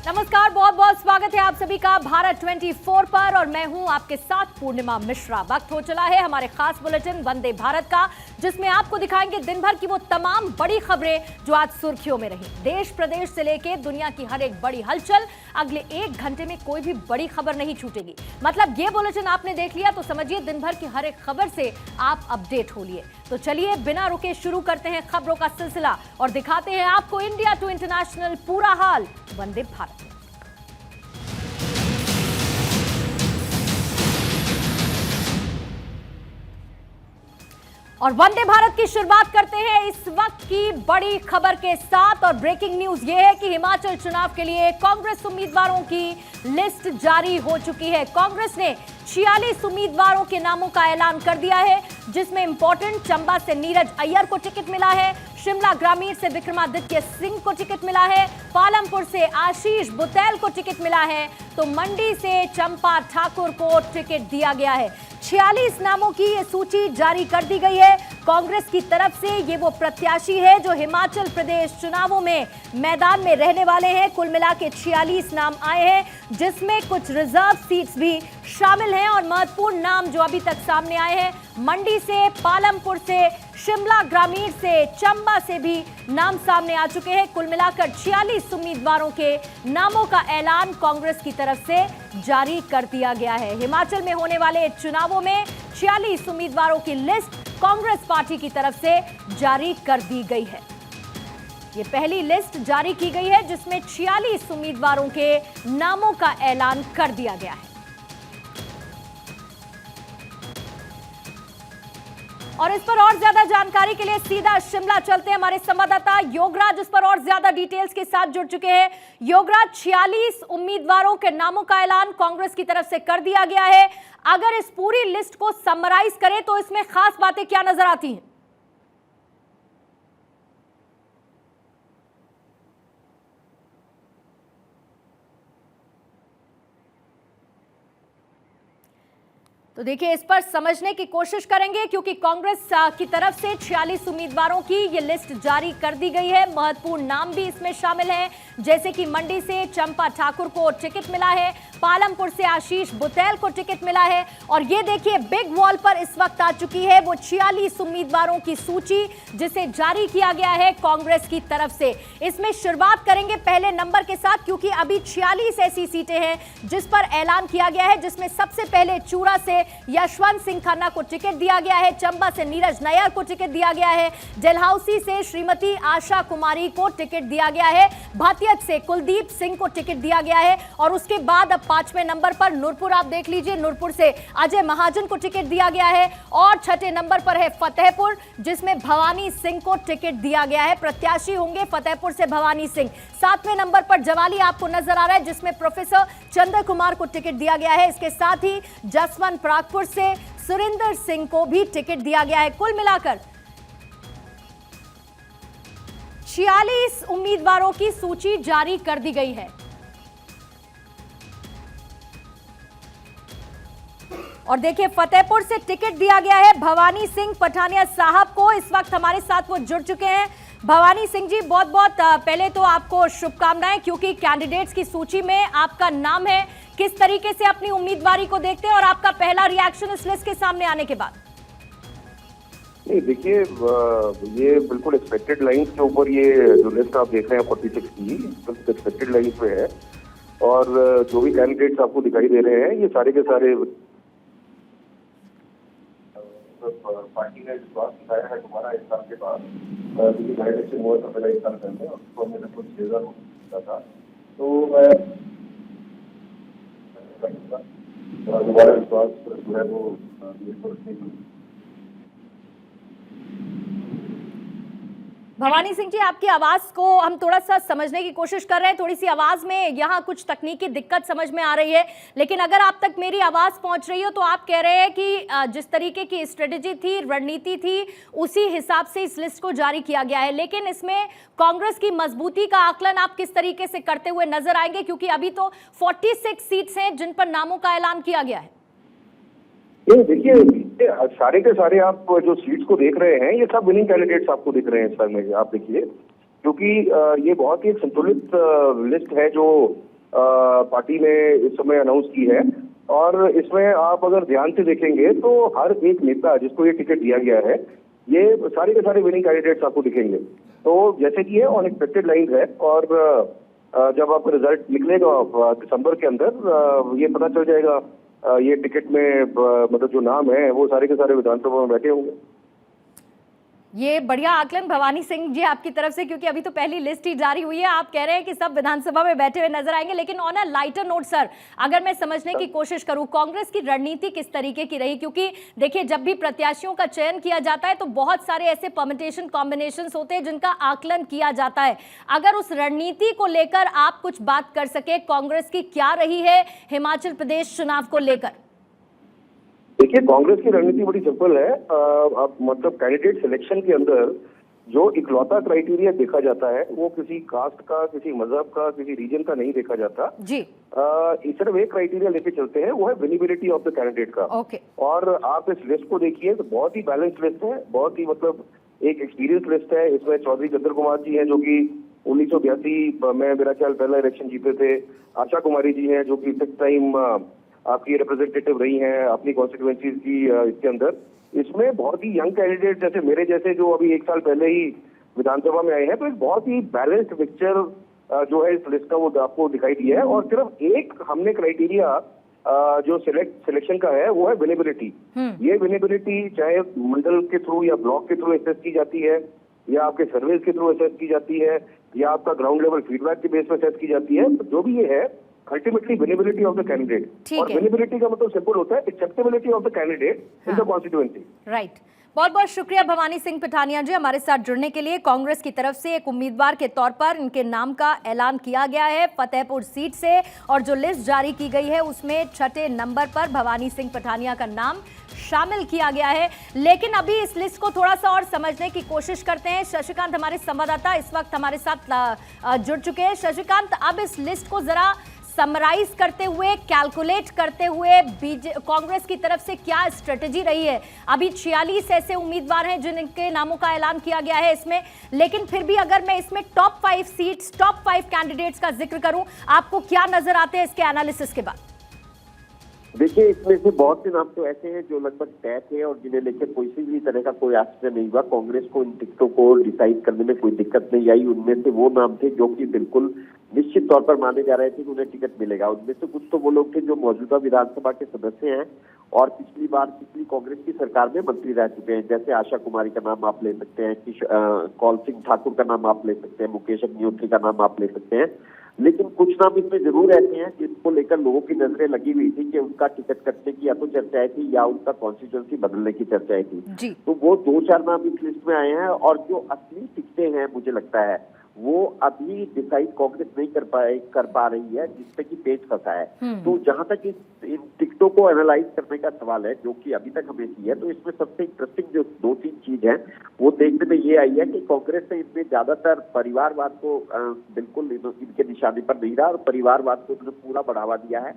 नमस्कार, बहुत बहुत स्वागत है आप सभी का भारत 24 पर और मैं हूं आपके साथ पूर्णिमा मिश्रा। वक्त हो चला है हमारे खास बुलेटिन वंदे भारत का, जिसमें आपको दिखाएंगे दिन भर की वो तमाम बड़ी खबरें जो आज सुर्खियों में रही। देश प्रदेश से लेकर दुनिया की हर एक बड़ी हलचल, अगले 1 घंटे में कोई भी बड़ी खबर नहीं छूटेगी। मतलब ये बुलेटिन आपने देख लिया तो समझिए दिन भर की हर एक खबर से आप अपडेट हो लिए। तो चलिए बिना रुके शुरू करते हैं खबरों का सिलसिला और दिखाते हैं आपको इंडिया टू इंटरनेशनल पूरा हाल वंदे भारत। और वंदे भारत की शुरुआत करते हैं इस वक्त की बड़ी खबर के साथ और ब्रेकिंग न्यूज ये है कि हिमाचल चुनाव के लिए कांग्रेस उम्मीदवारों की लिस्ट जारी हो चुकी है। कांग्रेस ने 46 उम्मीदवारों के नामों का ऐलान कर दिया है, जिसमें इंपॉर्टेंट चंबा से नीरज अय्यर को टिकट मिला है, शिमला ग्रामीण से विक्रमादित्य सिंह को टिकट मिला है, पालमपुर से आशीष बुतैल को टिकट मिला है, तो मंडी से चंपा ठाकुर को टिकट दिया गया है। 46 नामों की ये सूची जारी कर दी गई है। कांग्रेस की तरफ से ये वो प्रत्याशी है जो हिमाचल प्रदेश चुनावों में मैदान में रहने वाले हैं। कुल मिला के 46 नाम आए हैं, जिसमें कुछ रिजर्व सीट्स भी शामिल हैं और महत्वपूर्ण नाम जो अभी तक सामने आए हैं, मंडी से, पालमपुर से, शिमला ग्रामीण से, चंबा से भी नाम सामने आ चुके हैं। कुल मिलाकर 46 उम्मीदवारों के नामों का ऐलान कांग्रेस की तरफ से जारी कर दिया गया है। हिमाचल में होने वाले चुनावों में 46 उम्मीदवारों की लिस्ट कांग्रेस पार्टी की तरफ से जारी कर दी गई है। ये पहली लिस्ट जारी की गई है जिसमें 46 उम्मीदवारों के नामों का ऐलान कर दिया गया है। और इस पर और ज्यादा जानकारी के लिए सीधा शिमला चलते हैं। हमारे संवाददाता योगराज इस पर और ज्यादा डिटेल्स के साथ जुड़ चुके हैं। योगराज, 46 उम्मीदवारों के नामों का ऐलान कांग्रेस की तरफ से कर दिया गया है। अगर इस पूरी लिस्ट को समराइज करें तो इसमें खास बातें क्या नजर आती हैं? तो देखिए, इस पर समझने की कोशिश करेंगे क्योंकि कांग्रेस की तरफ से 46 उम्मीदवारों की ये लिस्ट जारी कर दी गई है। महत्वपूर्ण नाम भी इसमें शामिल हैं, जैसे कि मंडी से चंपा ठाकुर को टिकट मिला है, पालमपुर से आशीष बुतैल को टिकट मिला है और ये देखिए बिग वॉल पर इस वक्त आ चुकी है वो 46 उम्मीदवारों की सूची, जिसे जारी किया गया है कांग्रेस की तरफ से। इसमें शुरुआत करेंगे पहले नंबर के साथ क्योंकि अभी 46 ऐसी सीटें हैं जिस पर ऐलान किया गया है, जिसमें सबसे पहले चूरा से यशवंत सिंह खन्ना को टिकट दिया गया है, चंबा से नीरज नैयर को टिकट दिया गया है, डलहौसी से श्रीमती आशा कुमारी को टिकट दिया गया है, भातियत से कुलदीप सिंह को टिकट दिया गया है और उसके बाद अब 5वें नंबर पर नूरपुर, आप देख लीजिए, नूरपुर से अजय महाजन को टिकट दिया गया है और 6ठे नंबर पर है फतेहपुर, जिसमें भवानी सिंह को टिकट दिया गया है। प्रत्याशी होंगे फतेहपुर से भवानी सिंह। 7वें नंबर पर जवाली आपको नजर आ रहा है, जिसमें प्रोफेसर चंद्र कुमार को टिकट दिया गया है। इसके साथ ही जसवंत प्रागपुर से सुरेंद्र सिंह को भी टिकट दिया गया है। कुल मिलाकर 46 उम्मीदवारों की सूची जारी कर दी गई है। और देखिए, फतेहपुर से टिकट दिया गया है भवानी सिंह पठानिया साहब को। इस वक्त हमारे साथ वो जुड़ चुके हैं। भवानी सिंह जी, बहुत बहुत पहले तो आपको शुभकामनाएं क्योंकि कैंडिडेट्स की सूची में आपका नाम है। किस तरीके से अपनी उम्मीदवारी को देखते हैं और आपका पहला रिएक्शन इस लिस्ट के सामने आने के बाद? नहीं, देखिए, ये बिल्कुल एक्सपेक्टेड लाइंस के ऊपर ये जो लिस्ट आप देख रहे हैं 46 की, बिल्कुल एक्सपेक्टेड लाइंस पे है और जो भी कैंडिडेट्स आपको दिखाई दे रहे हैं ये सारे के सारे पार्टी ने विश्वास दिखाया है तुम्हारा इस साल के बाद, क्योंकि बाई इलेक्शन हुआ था पहले 1 साल पहले और उसको हमने लगभग 6,000 वोट था, तो दोबारा विश्वास जो है वो भवानी सिंह जी, आपकी आवाज को हम थोड़ा सा समझने की कोशिश कर रहे हैं। थोड़ी सी आवाज में यहाँ कुछ तकनीकी दिक्कत समझ में आ रही है, लेकिन अगर आप तक मेरी आवाज पहुंच रही हो तो आप कह रहे हैं कि जिस तरीके की स्ट्रेटेजी थी, रणनीति थी, उसी हिसाब से इस लिस्ट को जारी किया गया है। लेकिन इसमें कांग्रेस की मजबूती का आकलन आप किस तरीके से करते हुए नजर आएंगे, क्योंकि अभी तो 46 सीट्स हैं जिन पर नामों का ऐलान किया गया है? ये देखिए, सारे के सारे आप जो सीट्स को देख रहे हैं ये सब विनिंग कैंडिडेट्स आपको दिख रहे हैं इस समय। आप देखिए, क्योंकि ये बहुत ही एक संतुलित लिस्ट है जो पार्टी ने इस समय अनाउंस की है। और इसमें आप अगर ध्यान से देखेंगे तो हर एक नेता जिसको ये टिकट दिया गया है, ये सारे के सारे विनिंग कैंडिडेट्स आपको दिखेंगे। तो जैसे कि ये अनएक्सपेक्टेड लाइन है, और जब आपका रिजल्ट निकलेगा दिसंबर के अंदर, ये पता चल जाएगा। ये टिकट में मतलब जो नाम है वो सारे के सारे विधानसभा में बैठे होंगे। ये बढ़िया आकलन भवानी सिंह जी आपकी तरफ से, क्योंकि अभी तो पहली लिस्ट ही जारी हुई है। आप कह रहे हैं कि सब विधानसभा में बैठे हुए नजर आएंगे। लेकिन on a lighter note sir, अगर मैं समझने की कोशिश करूं कांग्रेस की रणनीति किस तरीके की रही, क्योंकि देखिए जब भी प्रत्याशियों का चयन किया जाता है तो बहुत सारे ऐसे परम्यूटेशन कॉम्बिनेशंस होते हैं जिनका आकलन किया जाता है। अगर उस रणनीति को लेकर आप कुछ बात कर सके, कांग्रेस की क्या रही है हिमाचल प्रदेश चुनाव को लेकर? देखिए, कांग्रेस की रणनीति बड़ी सिंपल है। अब मतलब कैंडिडेट सिलेक्शन के अंदर जो इकलौता क्राइटेरिया देखा जाता है वो किसी कास्ट का, किसी मजहब का, किसी रीजन का नहीं देखा जाता जी। सिर्फ एक क्राइटेरिया लेके चलते हैं, वो है विनिबिलिटी ऑफ द कैंडिडेट का। ओके। और आप इस लिस्ट को देखिए तो बहुत ही बैलेंस्ड लिस्ट है, बहुत ही मतलब एक एक्सपीरियंस लिस्ट है। इसमें चौधरी चंद्र कुमार जी हैं जो कि 1982 में मेरा ख्याल पहला इलेक्शन जीते थे। आशा कुमारी जी हैं जो कि 6 टाइम आपकी रिप्रेजेंटेटिव रही हैं अपनी कॉन्स्टिट्यूएंसीज की इसके अंदर। इसमें बहुत ही यंग कैंडिडेट जैसे मेरे जैसे जो अभी 1 साल पहले ही विधानसभा में आए हैं, तो एक बहुत ही बैलेंस्ड पिक्चर जो है इस लिस्ट का वो आपको दिखाई दिया है। और सिर्फ एक हमने क्राइटेरिया जो सिलेक्शन का है वो है विनेबिलिटी। ये विनेबिलिटी चाहे मंडल के थ्रू या ब्लॉक के थ्रू असेस की जाती है, या आपके सर्वेज के थ्रू असेस की जाती है, या आपका ग्राउंड लेवल फीडबैक के बेस पर असेस की जाती है। तो जो भी ये है ultimately winnability of the candidate. और विनेबिलिटी का मतलब सिंपल होता है acceptability of the candidate in the constituency. Right. बहुत बहुत शुक्रिया भवानी सिंह पठानिया जी हमारे साथ जुड़ने के लिए। कांग्रेस की तरफ से एक उम्मीदवार के तौर पर इनके नाम का ऐलान किया गया है फतेहपुर सीट से, और जो लिस्ट जारी की गई है उसमें 6ठे नंबर पर भवानी सिंह पठानिया का नाम शामिल किया गया है। लेकिन अभी इस लिस्ट को थोड़ा सा और समझने की कोशिश करते हैं। शशिकांत हमारे संवाददाता इस वक्त हमारे साथ जुड़ चुके हैं। शशिकांत, अब इस लिस्ट को जरा समराइज करते हुए, कैलकुलेट करते हुए कांग्रेस की तरफ से क्या स्ट्रेटेजी रही है? अभी 46 ऐसे उम्मीदवार हैं जिनके नामों का ऐलान किया गया है इसमें, लेकिन फिर भी अगर मैं इसमें टॉप 5 सीट्स, टॉप 5 कैंडिडेट्स का जिक्र करूं, आपको क्या नजर आते हैं इसके एनालिसिस के बाद? देखिए, इसमें से बहुत से नाम तो ऐसे हैं जो लगभग तय थे और जिन्हें लेकर कोई भी तरह का कोई आश्चर्य नहीं हुआ। कांग्रेस को इन टिकटों को डिसाइड करने में कोई दिक्कत नहीं आई। उनमें से वो नाम थे जो कि बिल्कुल निश्चित तौर पर माने जा रहे थे कि उन्हें टिकट मिलेगा। उनमें से कुछ तो वो लोग थे जो मौजूदा विधानसभा के सदस्य हैं और पिछली कांग्रेस की सरकार में मंत्री रह चुके हैं। जैसे आशा कुमारी का नाम आप ले सकते हैं, कौल सिंह ठाकुर का नाम आप ले सकते हैं, मुकेश अग्निहोत्री का नाम आप ले सकते हैं। लेकिन कुछ नाम इसमें जरूर ऐसे हैं जिनको लेकर लोगों की नजरें लगी हुई थी कि उनका टिकट कटने की या तो चर्चाएं थी या उनका कॉन्स्टिट्यूएंसी बदलने की चर्चाएं थी। तो वो 2-4 नाम इस लिस्ट में आए हैं, और जो असली टिकटें हैं मुझे लगता है वो अभी डिसाइड कांग्रेस नहीं कर पा रही है, जिसपे कि पेच फंसा है। तो जहां तक इन टिकटों को एनालाइज करने का सवाल है, जो कि अभी तक हमें की है, तो इसमें सबसे इंटरेस्टिंग जो 2-3 चीज है वो देखने में ये आई है कि कांग्रेस ने इनमें ज्यादातर परिवारवाद को बिल्कुल इनके निशाने पर नहीं रहा और परिवारवाद को उन्होंने पूरा बढ़ावा दिया है।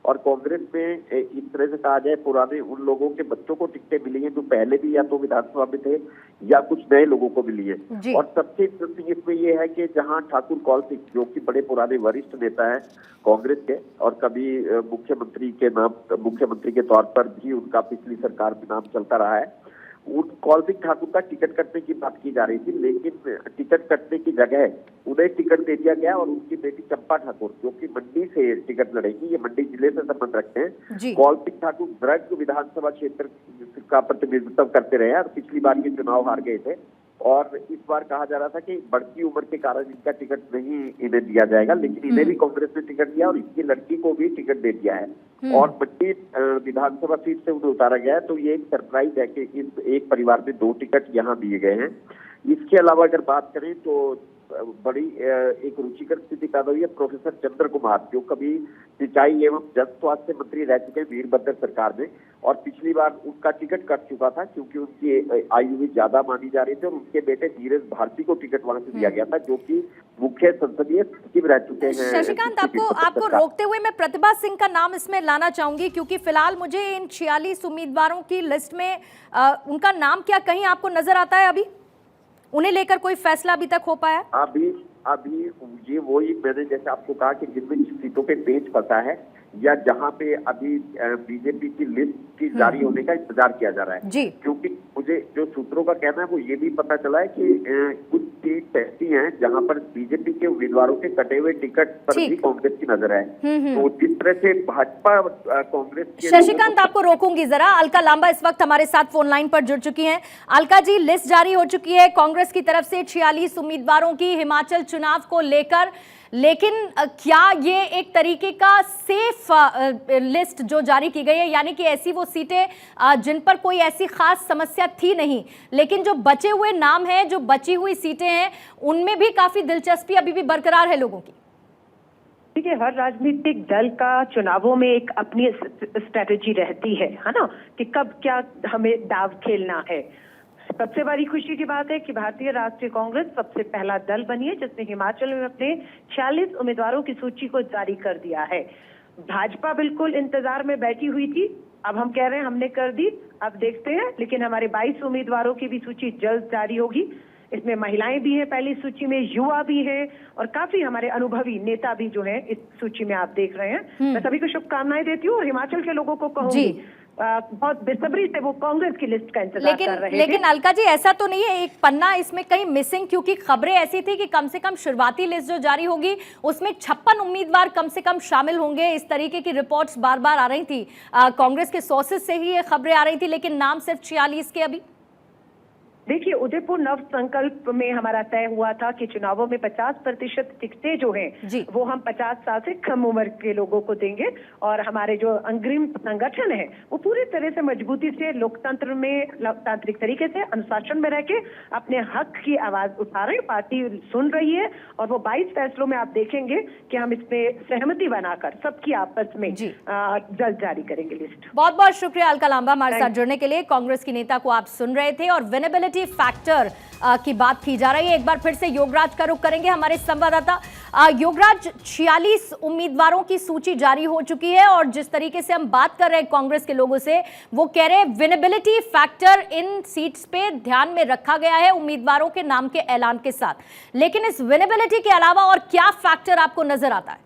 और कांग्रेस में इस तरह से कहा जाए पुराने उन लोगों के बच्चों को टिकटें मिली हैं जो पहले भी या तो विधानसभा में थे या कुछ नए लोगों को मिली है। और सबसे इंटरेस्टिंग इसमें यह है कि जहां ठाकुर कौल सिंह जो कि बड़े पुराने वरिष्ठ नेता हैं कांग्रेस के और कभी मुख्यमंत्री के तौर पर भी उनका पिछली सरकार में नाम चलता रहा है, उन कौल सिंह ठाकुर का टिकट कटने की बात की जा रही थी। लेकिन टिकट कटने की जगह उन्हें टिकट दे दिया गया और उनकी बेटी चंपा ठाकुर जो कि मंडी से टिकट लड़ेगी, ये मंडी जिले से संबंध रखते हैं। कौल सिंह ठाकुर द्रग विधानसभा क्षेत्र का प्रतिनिधित्व करते रहे और पिछली बार ये चुनाव हार गए थे। और इस बार कहा जा रहा था कि बढ़ती उम्र के कारण इनका टिकट नहीं इन्हें दिया जाएगा, लेकिन इन्हें भी कांग्रेस ने टिकट दिया और इसकी लड़की को भी टिकट दे दिया है और मंडी विधानसभा सीट से उन्हें उतारा गया है। तो ये एक सरप्राइज है कि इस एक परिवार में 2 टिकट यहाँ दिए गए हैं। इसके अलावा अगर बात करें तो बड़ी एक रुचिकर स्थिति पैदा हुई है प्रोफेसर चंद्र कुमार जो कभी सिंचाई एवं जल स्वास्थ्य मंत्री रह चुके हैं वीरभद्र सरकार में, और पिछली बार उनका टिकट कट चुका था क्योंकि उनकी आयु भी ज्यादा मानी जा रही थी और उनके बेटे नीरज भारती को टिकट वहां से दिया गया था जो कि मुख्य संसदीय सचिव रह चुके हैं। शशिकांत, आपको रोकते हुए मैं प्रतिभा सिंह का नाम इसमें लाना चाहूंगी क्योंकि फिलहाल मुझे इन 46 उम्मीदवारों की लिस्ट में उनका नाम क्या कहीं आपको नजर आता है? अभी उन्हें लेकर कोई फैसला अभी तक हो पाया? अभी ये वही मैंने जैसे आपको कहा कि जिन सीटों पे पेच फंसा है या जहां पे अभी बीजेपी की लिस्ट की जारी होने का इंतजार किया जा रहा है, जी। क्योंकि मुझे जो सूत्रों का कहना है वो ये भी पता चला है कि कुछ सीट ऐसी हैं जहां पर बीजेपी के उम्मीदवारों के कटे हुए टिकट पर भी कांग्रेस की नजर है। तो जिस तरह से भाजपा कांग्रेस के शशिकांत, आपको रोकूंगी जरा। अलका लांबा इस वक्त हमारे साथ फोन लाइन पर जुड़ चुकी हैं। अलका जी, लिस्ट जारी हो चुकी है कांग्रेस की तरफ से 46 उम्मीदवारों की हिमाचल चुनाव को लेकर, लेकिन क्या ये एक तरीके का सेफ लिस्ट जो जारी की गई है, यानी कि ऐसी वो सीटें जिन पर कोई ऐसी खास समस्या थी नहीं, लेकिन जो बचे हुए नाम हैं, जो बची हुई सीटें हैं, उनमें भी काफी दिलचस्पी अभी भी बरकरार है लोगों की? देखिए, हर राजनीतिक दल का चुनावों में एक अपनी स्ट्रेटेजी रहती है ना, कि कब क्या हमें दाव खेलना है। सबसे बड़ी खुशी की बात है कि भारतीय राष्ट्रीय कांग्रेस सबसे पहला दल बनी है जिसने हिमाचल में अपने 46 उम्मीदवारों की सूची को जारी कर दिया है। भाजपा बिल्कुल इंतजार में बैठी हुई थी, अब हम कह रहे हैं हमने कर दी, अब देखते हैं। लेकिन हमारे 22 उम्मीदवारों की भी सूची जल्द जारी होगी। इसमें महिलाएं भी हैं पहली सूची में, युवा भी हैं और काफी हमारे अनुभवी नेता भी जो हैं इस सूची में आप देख रहे हैं। मैं सभी को शुभकामनाएं देती हूँ और हिमाचल के लोगों को कहूंगी बहुत बेसब्री से वो कांग्रेस की लिस्ट का इंतजार कर रहे थे। लेकिन अलका जी, ऐसा तो नहीं है एक पन्ना इसमें कहीं मिसिंग? क्योंकि खबरें ऐसी थी कि कम से कम शुरुआती लिस्ट जो जारी होगी उसमें 56 उम्मीदवार कम से कम शामिल होंगे, इस तरीके की रिपोर्ट्स बार बार आ रही थी। कांग्रेस के सोर्सेज से ही ये खबरें आ रही थी, लेकिन नाम सिर्फ 46 के अभी। देखिए, उदयपुर नव संकल्प में हमारा तय हुआ था कि चुनावों में 50% टिकटें जो हैं वो हम 50 साल से कम उम्र के लोगों को देंगे और हमारे जो अग्रिम संगठन है वो पूरी तरह से मजबूती से लोकतंत्र में लोकतांत्रिक तरीके से अनुशासन में रह के अपने हक की आवाज उठा रहे हैं। पार्टी सुन रही है और वो 22 फैसलों में आप देखेंगे कि हम इसमें सहमति बनाकर सबकी आपस में जल्द जारी करेंगे लिस्ट। बहुत बहुत शुक्रिया अलका लांबा हमारे साथ जुड़ने के लिए। कांग्रेस की नेता को आप सुन रहे थे और विनेबिलिटी फैक्टर की बात की जा रही है। एक बार फिर से योगराज का रुख करेंगे, हमारे संवाददाता। योगराज, 46 उम्मीदवारों की सूची जारी हो चुकी है और जिस तरीके से हम बात कर रहे हैं कांग्रेस के लोगों से, वो कह रहे हैं विनेबिलिटी फैक्टर इन सीट्स पे ध्यान में रखा गया है उम्मीदवारों के नाम के ऐलान के साथ। लेकिन इस विनेबिलिटी के अलावा और क्या फैक्टर आपको नजर आता है?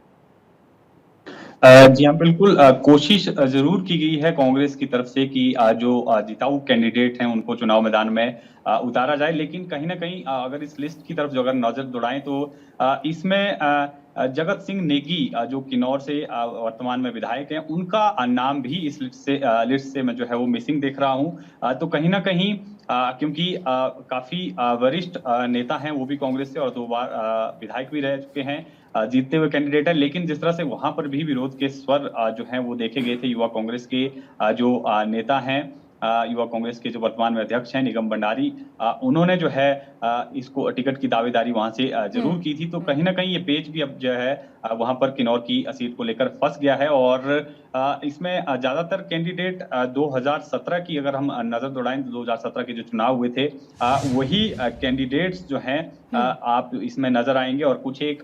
जी हाँ, बिल्कुल कोशिश जरूर की गई है कांग्रेस की तरफ से कि जो जिताऊ कैंडिडेट हैं उनको चुनाव मैदान में उतारा जाए, लेकिन कहीं ना कहीं अगर इस लिस्ट की तरफ जो अगर नजर दौड़ाएं तो इसमें जगत सिंह नेगी जो किन्नौर से वर्तमान में विधायक हैं, उनका नाम भी इस लिस्ट से मैं जो है वो मिसिंग देख रहा हूं। तो कहीं ना कहीं क्योंकि काफी वरिष्ठ नेता हैं वो भी कांग्रेस से और 2 बार विधायक भी रह चुके हैं, जीतते हुए कैंडिडेट है, लेकिन जिस तरह से वहां पर भी विरोध के स्वर जो हैं वो देखे गए थे युवा कांग्रेस के जो नेता हैं, युवा कांग्रेस के जो वर्तमान में अध्यक्ष हैं निगम भंडारी, उन्होंने जो है इसको टिकट की दावेदारी वहां से जरूर की थी। तो कहीं ना कहीं ये पेच भी अब जो है वहां पर किन्नौर की सीट को लेकर फंस गया है और इसमें ज्यादातर कैंडिडेट 2017 की अगर हम नजर दौड़ाएं, 2017 के जो चुनाव हुए थे वही कैंडिडेट्स जो हैं आप इसमें नजर आएंगे और कुछ एक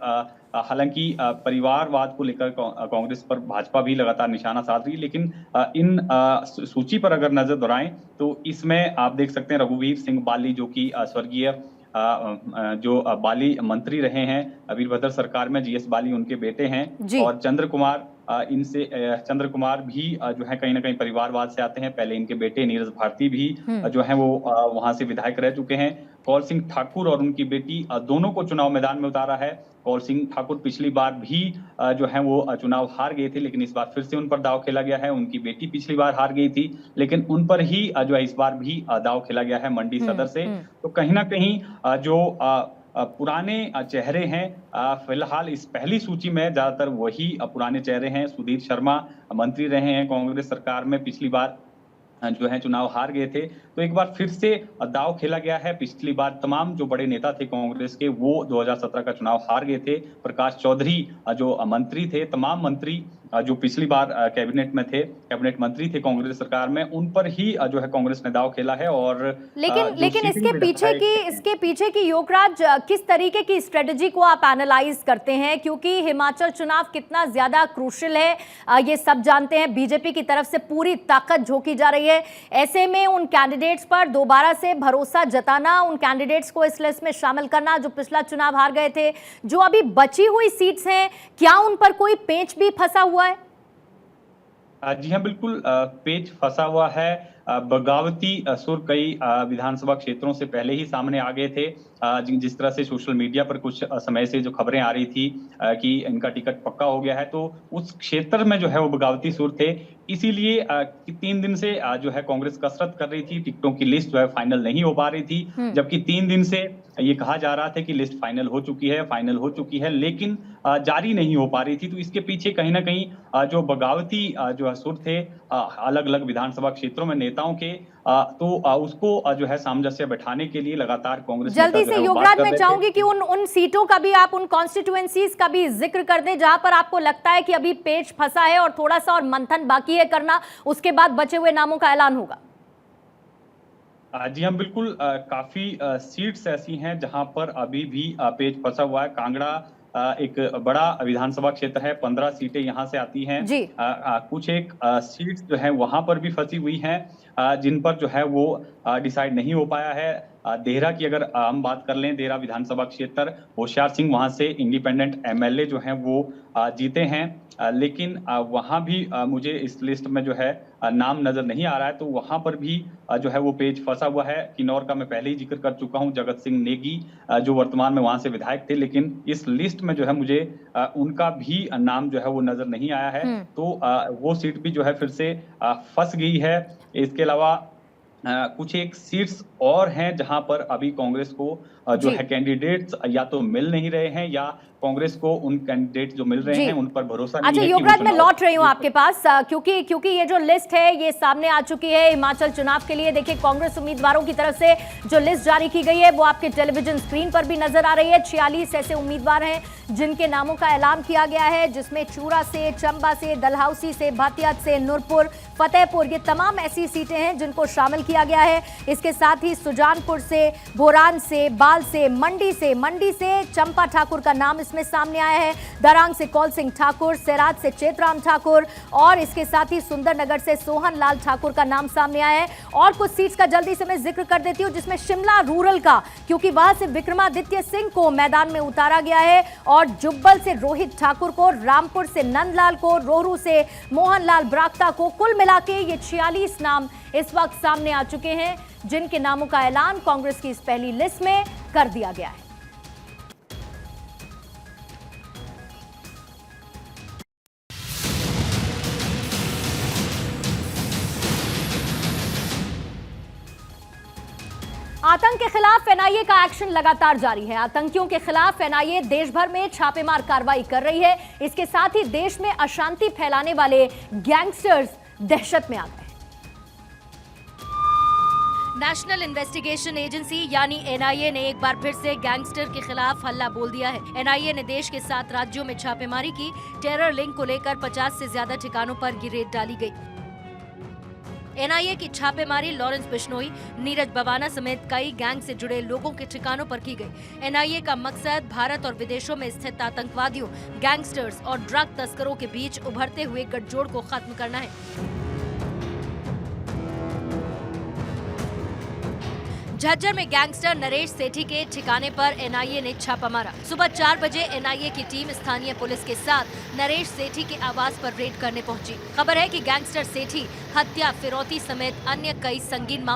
हालांकि परिवारवाद को लेकर कांग्रेस पर भाजपा भी लगातार निशाना साध रही है, लेकिन इन सूची पर अगर नजर दौड़ाएं तो इसमें आप देख सकते हैं रघुवीर सिंह बाली जो कि स्वर्गीय जो बाली मंत्री रहे हैं वीरभद्र सरकार में, जीएस बाली उनके बेटे हैं और चंद्र कुमार भी जो है कहीं ना कहीं परिवारवाद से आते हैं। पहले इनके बेटे नीरज भारती भी जो है वो वहां से विधायक रह चुके हैं। कौल सिंह ठाकुर और उनकी बेटी दोनों को चुनाव मैदान में उतारा है। कौल सिंह ठाकुर पिछली बार भी जो है वो चुनाव हार गए थे, लेकिन इस बार फिर से उन पर दाव खेला गया है। उनकी बेटी पिछली बार हार गई थी, लेकिन उन पर ही जो है इस बार भी दाव खेला गया है मंडी सदर से। तो कहीं ना कहीं जो पुराने चेहरे हैं फिलहाल इस पहली सूची में ज्यादातर वही पुराने चेहरे हैं। सुधीर शर्मा मंत्री रहे हैं कांग्रेस सरकार में, पिछली बार जो है चुनाव हार गए थे, तो एक बार फिर से दाव खेला गया है। पिछली बार तमाम जो बड़े नेता थे कांग्रेस के वो 2017 का चुनाव हार गए थे। प्रकाश चौधरी जो मंत्री थे, तमाम मंत्री जो पिछली बार कैबिनेट मंत्री थे कांग्रेस सरकार में, उन पर ही जो है कांग्रेस ने दांव खेला है। और लेकिन इसके पीछे की योगराज किस तरीके की स्ट्रेटजी को आप एनालाइज करते हैं, क्योंकि हिमाचल चुनाव कितना ज्यादा क्रूशियल है ये सब जानते हैं। बीजेपी की तरफ से पूरी ताकत झोंकी जा रही है, ऐसे में उन कैंडिडेट्स पर दोबारा से भरोसा जताना, उन कैंडिडेट्स को इस लिस्ट में शामिल करना जो पिछला चुनाव हार गए थे, जो अभी बची हुई सीट्स हैं, क्या उन पर कोई पेंच भी फंसा हुआ है? जी हाँ, बिल्कुल पेच फंसा हुआ है। बगावती सुर कई विधानसभा क्षेत्रों से पहले ही सामने आ गए थे। जिस तरह से सोशल मीडिया पर कुछ समय से जो खबरें आ रही थी कि इनका टिकट पक्का हो गया है, तो उस क्षेत्र में जो है वो बगावती सुर थे। इसीलिए 3 दिन से जो है कांग्रेस कसरत कर रही थी, टिकटों की लिस्ट जो है फाइनल नहीं हो पा रही थी, जबकि 3 दिन से ये कहा जा रहा था कि लिस्ट फाइनल हो चुकी है, लेकिन जारी नहीं हो पा रही थी। तो इसके पीछे कहीं ना कहीं जो बगावती जो सुर थे अलग अलग विधानसभा क्षेत्रों में नेताओं के, तो उसको जो है सामंजस्य बैठाने के लिए लगातार कांग्रेस जल्दी से योगराज मैं चाहूंगी कि उन सीटों का भी आप, उन कॉन्स्टिट्यूएंसीज का भी जिक्र कर दें जहां पर आपको लगता है कि अभी पेच फंसा है और थोड़ा सा और मंथन बाकी है करना, उसके बाद बचे हुए नामों का ऐलान होगा। जी हाँ, बिल्कुल काफी सीट्स ऐसी हैं जहां पर अभी भी पेच फंसा हुआ है। कांगड़ा एक बड़ा विधानसभा क्षेत्र है, 15 सीटें यहां से आती हैं। कुछ एक सीट्स जो है वहां पर भी फंसी हुई हैं, जिन पर जो है वो डिसाइड नहीं हो पाया है। देहरा की अगर हम बात कर लें, देहरा विधानसभा क्षेत्र, होशियार सिंह वहां से इंडिपेंडेंट एमएलए जो हैं वो जीते हैं, लेकिन वहां भी मुझे इस लिस्ट में जो है नाम नजर नहीं आ रहा है, तो वहां पर भी जो है वो पेज फंसा हुआ है। किन्नौर का मैं पहले ही जिक्र कर चुका हूं, जगत सिंह नेगी जो वर्तमान में वहां से विधायक थे, लेकिन इस लिस्ट में जो है मुझे उनका भी नाम जो है वो नजर नहीं आया है, तो वो सीट भी जो है फिर से फंस गई है। इसके अलावा कुछ एक सीट्स और हैं जहां पर अभी कांग्रेस को जो है कैंडिडेट्स या तो मिल नहीं रहे हैं, या कांग्रेस को उन कैंडिडेट जो मिल रहे हैं उन पर भरोसा नहीं है। अच्छा योगराज, मैं लौट रही हूं आपके पास, क्योंकि ये जो लिस्ट है ये सामने आ चुकी है हिमाचल चुनाव के लिए। देखिए कांग्रेस उम्मीदवारों की तरफ से जो लिस्ट जारी की गई है वो आपके टेलीविजन स्क्रीन पर भी नजर आ रही है। 46 ऐसे उम्मीदवार हैं जिनके नामों का ऐलान किया गया है, जिसमें चूरा से, चंबा से, डलहौसी से, भाटियात से, नूरपुर, फतेहपुर, ये तमाम ऐसी सीटें हैं जिनको शामिल किया गया है। इसके साथ ही सुजानपुर से, भोरान से, बाल से, मंडी से चंपा ठाकुर का नाम इसमें सामने आया है, दरांग से कौल सिंह ठाकुर, सेराज से चेतराम ठाकुर, और इसके साथ ही सुंदरनगर से सोहन लाल ठाकुर का नाम सामने आया है। और कुछ सीट्स का जल्दी से मैं जिक्र कर देती हूं, जिसमें शिमला रूरल का, क्योंकि वहां से विक्रमादित्य सिंह को मैदान में उतारा गया है, और जुब्बल से रोहित ठाकुर को, रामपुर से नंदलाल को, रोहरू से मोहनलाल ब्राक्ता को, कुल मिला के ये 46 नाम इस वक्त सामने आ चुके हैं, जिनके नामों का ऐलान कांग्रेस की इस पहली लिस्ट में कर दिया गया है। आतंक के खिलाफ एनआईए का एक्शन लगातार जारी है। आतंकियों के खिलाफ एनआईए देश भर में छापेमार कार्रवाई कर रही है। इसके साथ ही देश में अशांति फैलाने वाले गैंगस्टर्स दहशत में आ गए। नेशनल इन्वेस्टिगेशन एजेंसी यानी एनआईए ने एक बार फिर से गैंगस्टर के खिलाफ हल्ला बोल दिया है। एनआईए ने देश के 7 राज्यों में छापेमारी की। टेरर लिंक को लेकर 50 से ज्यादा ठिकानों पर ये रेड डाली गई। एनआईए की छापेमारी लॉरेंस बिश्नोई, नीरज बवाना समेत कई गैंग से जुड़े लोगों के ठिकानों पर की गई। एनआईए का मकसद भारत और विदेशों में स्थित आतंकवादियों, गैंगस्टर्स और ड्रग तस्करों के बीच उभरते हुए गठजोड़ को खत्म करना है। झज्जर में गैंगस्टर नरेश सेठी के ठिकाने पर एनआईए ने छापा मारा। सुबह 4 बजे एनआईए की टीम स्थानीय पुलिस के साथ नरेश सेठी के आवास पर रेड करने पहुंची। खबर है कि गैंगस्टर सेठी हत्या, फिरौती समेत अन्य कई संगीन मामलों